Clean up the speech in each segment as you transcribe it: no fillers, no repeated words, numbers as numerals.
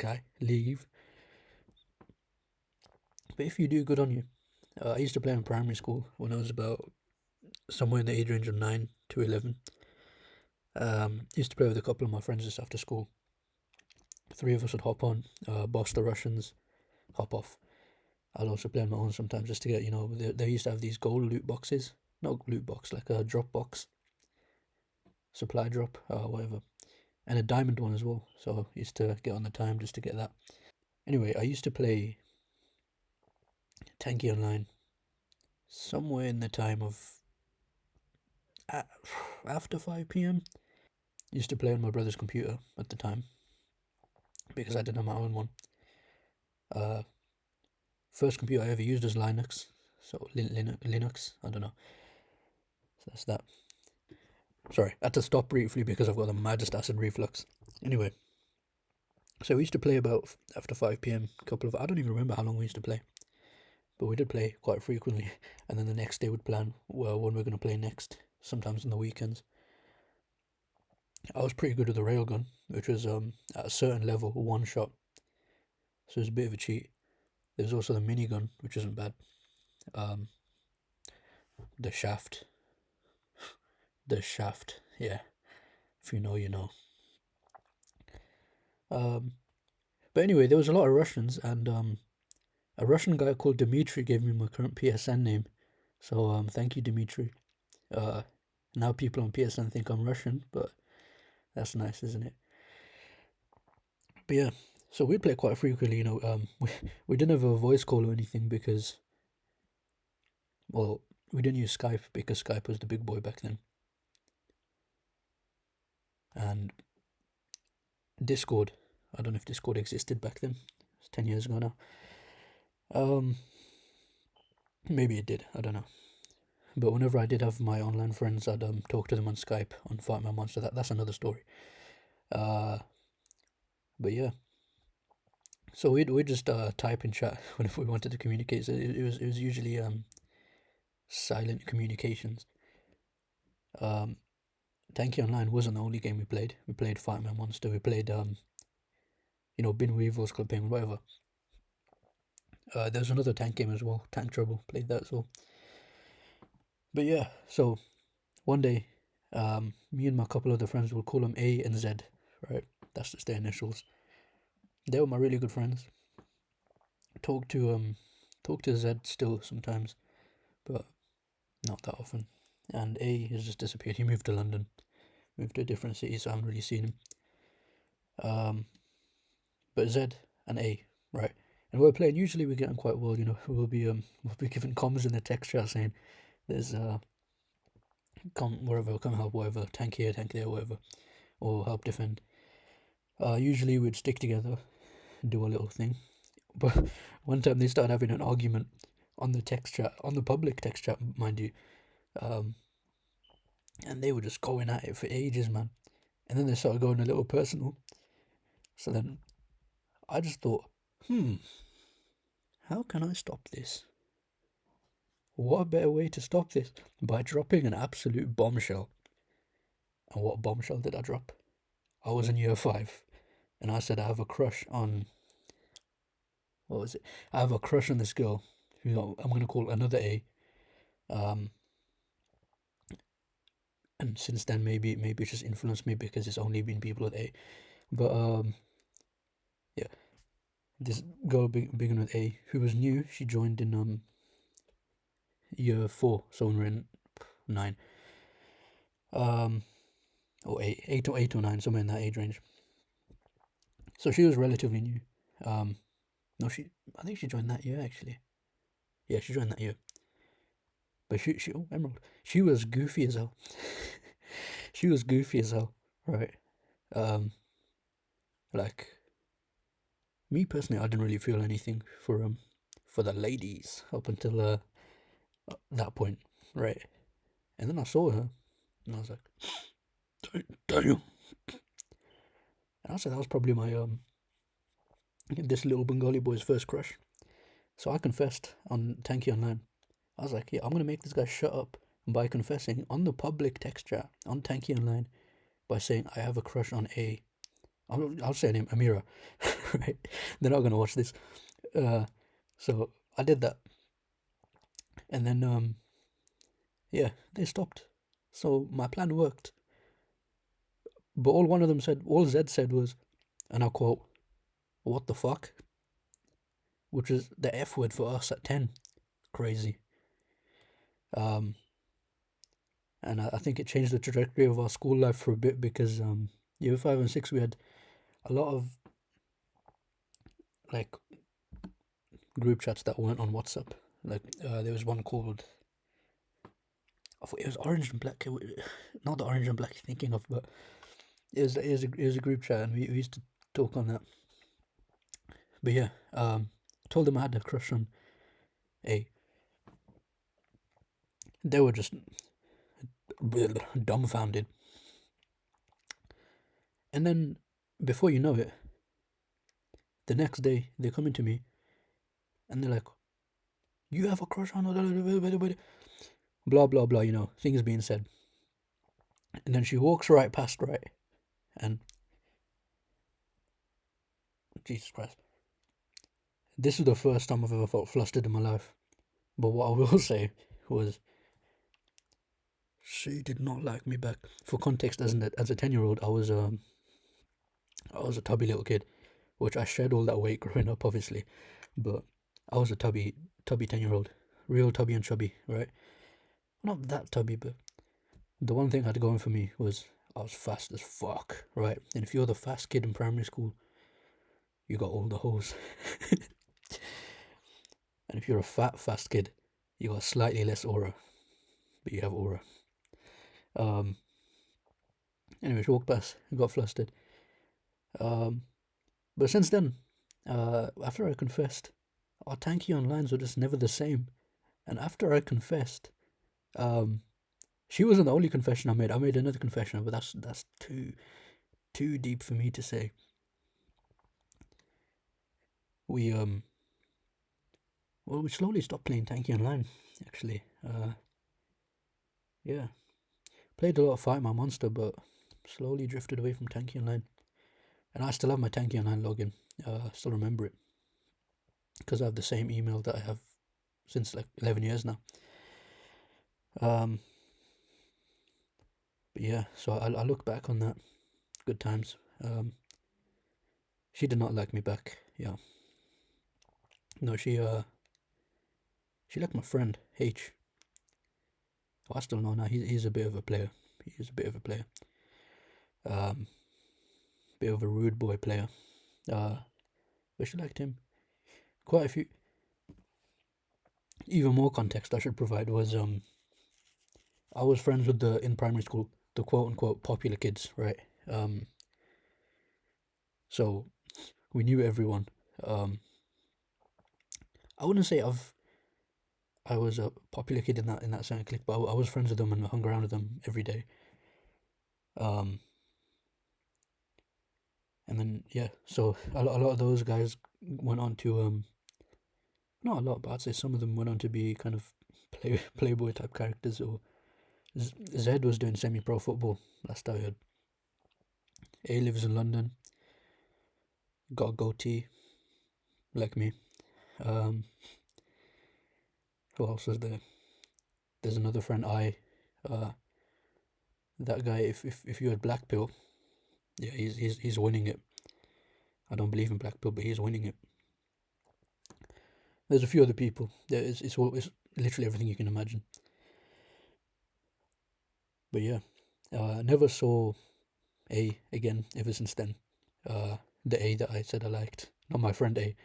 guy, leave. But if you do, good on you. I used to play in primary school when I was about somewhere in the age range of 9 to 11. Used to play with a couple of my friends just after school. Three of us would hop on, boss the Russians, hop off. I'd also play on my own sometimes just to get, they used to have these gold loot boxes. Not loot box, like a drop box. Supply drop, whatever. And a diamond one as well. So I used to get on the time just to get that. Anyway, I used to play Tanki Online somewhere in the time of after 5 p.m. Used to play on my brother's computer at the time because I didn't have my own one. First computer I ever used was Linux, so Linux. I don't know. So that's that. Sorry, I had to stop briefly because I've got the maddest acid reflux. Anyway, so we used to play about after 5 p.m. I don't even remember how long we used to play, but we did play quite frequently. And then the next day we'd plan when we're going to play next, sometimes on the weekends. I was pretty good with the railgun, which was at a certain level, one shot. So it was a bit of a cheat. There's also the minigun, which isn't bad. The shaft. Yeah. If you know, you know. But anyway, there was a lot of Russians, and a Russian guy called Dmitry gave me my current PSN name. So thank you, Dmitry. Now people on PSN think I'm Russian, but that's nice, isn't it? But yeah, so we play quite frequently. We didn't have a voice call or anything because, well, we didn't use Skype because Skype was the big boy back then. And Discord, I don't know if Discord existed back then. It's 10 years ago now. Maybe it did. I don't know. But whenever I did have my online friends, I'd talk to them on Skype on Fight My Monster. That's another story. But yeah. So we'd just type in chat whenever we wanted to communicate. So it was usually silent communications. Tanki Online wasn't the only game we played. We played Fight My Monster. We played Bin Weevils, Club Penguin, whatever. There was another tank game as well, Tank Trouble. Played that as well. But yeah, so one day, me and my couple other friends, will call them A and Z, right? That's just their initials. They were my really good friends. Talk to Z still sometimes, but not that often. And A has just disappeared. He moved to London, moved to a different city, so I haven't really seen him. But Z and A, right? And we're playing. Usually we get on quite well. We'll be given comms in the text chat saying there's come wherever, come help, whatever, tank here, tank there, whatever, or help defend. Usually we'd stick together, do a little thing. But one time they started having an argument on the text chat, on the public text chat, mind you. And they were just going at it for ages, man. And then they started going a little personal. So then I just thought, how can I stop this? What a better way to stop this? By dropping an absolute bombshell. And what bombshell did I drop? I was in year 5, and I said I have a crush on. What was it? I have a crush on this girl who I'm going to call another A. And since then, maybe it's just influenced me because it's only been people with A. But yeah, this girl began with A, who was new. She joined in year 4, so when we're in 9. Or 8 or 9, somewhere in that age range. So she was relatively new. No, I think she joined that year actually. Yeah, she joined that year. But Emerald. She was goofy as hell. She was goofy as hell, right? Like me personally, I didn't really feel anything for the ladies up until that point, right? And then I saw her, and I was like, damn. And I said that was probably my this little Bengali boy's first crush. So I confessed on Tanki Online. I was like, yeah, I'm gonna make this guy shut up by confessing on the public text chat on Tanki Online by saying I have a crush on A. I'll say her name, Amira. Right? They're not gonna watch this. Uh, so I did that, and then yeah, they stopped. So my plan worked. But all Zed said was, and I quote, "What the fuck?" Which is the F word for us at 10. Crazy. Um, and I think it changed the trajectory of our school life for a bit because year 5 and 6 we had a lot of like group chats that weren't on WhatsApp. Like there was one called, I thought it was Orange and Black, not the Orange and Black you're thinking of, but it was a group chat and we used to talk on that. But yeah, told them I had a crush on A. They were just dumbfounded. And then before you know it, the next day they're coming to me and they're like, "You have a crush on her," blah blah blah. Things being said. And then she walks right past, right, and Jesus Christ, this is the first time I've ever felt flustered in my life. But what I will say was, she did not like me back. For context, as a 10-year-old, I was a tubby little kid, which I shed all that weight growing up, obviously, but I was a tubby 10-year-old, real tubby and chubby, right? Not that tubby, but the one thing had going for me was I was fast as fuck, right? And if you're the fast kid in primary school, you got all the hoes. And if you're a fast kid, you got slightly less aura, but you have aura. Um. Anyway, she walked past, I got flustered. Um. But since then, after I confessed, our Tanki Onlines were just never the same. And after I confessed, um, she wasn't the only confession I made. I made another confession, but that's too deep for me to say. We well, we slowly stopped playing Tanky Online. Actually, yeah, played a lot of Fight My Monster, but slowly drifted away from Tanky Online. And I still have my Tanky Online login. Still remember it because I have the same email that I have since like 11 years now. But yeah, so I look back on that. Good times. She did not like me back. Yeah. No, she liked my friend H. Oh, I still know now. He's a bit of a player. He's a bit of a player. Um, bit of a rude boy player. But she liked him. Quite a few. Even more context I should provide was I was friends with in primary school the quote unquote popular kids, right? So we knew everyone. I wouldn't say I was a popular kid in that certain clique, but I was friends with them and hung around with them every day. Um, and then yeah, so a lot of those guys went on to not a lot, but I'd say some of them went on to be kind of playboy type characters. Or Zed was doing semi-pro football last I heard. A lives in London, got a goatee, like me. Um, who else was there? There's another friend, uh, that guy. If you had black pill, yeah, he's winning it. I don't believe in black pill, but he's winning it. There's a few other people. It's literally everything you can imagine. But yeah, never saw A again ever since then. The A that I said I liked, not my friend A.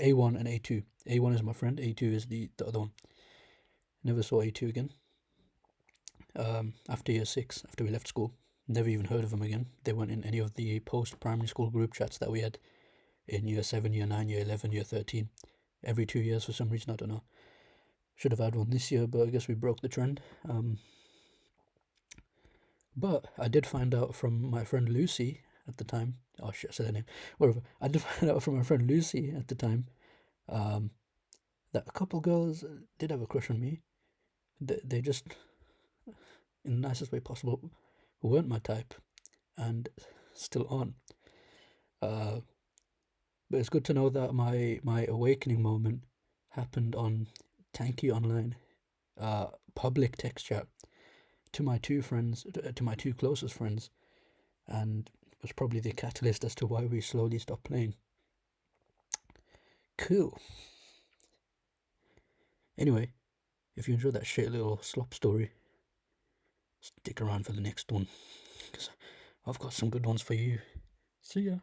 A1 and A2. A1 is my friend. A2 is the other one. Never saw A2 again. After year 6, after we left school, never even heard of them again. They weren't in any of the post-primary school group chats that we had in year 7, year 9, year 11, year 13. Every 2 years for some reason, I don't know. Should have had one this year, but I guess we broke the trend. But I did find out from my friend Lucy at the time. Oh shit, I said her name. Whatever. I did find out from my friend Lucy at the time that a couple girls did have a crush on me. They just, in the nicest way possible, weren't my type and still aren't. Uh, but it's good to know that my awakening moment happened on Tanki Online, public text chat to my two friends, to my two closest friends, and was probably the catalyst as to why we slowly stopped playing. Cool. Anyway, if you enjoyed that shit little slop story, stick around for the next one, because I've got some good ones for you. See ya.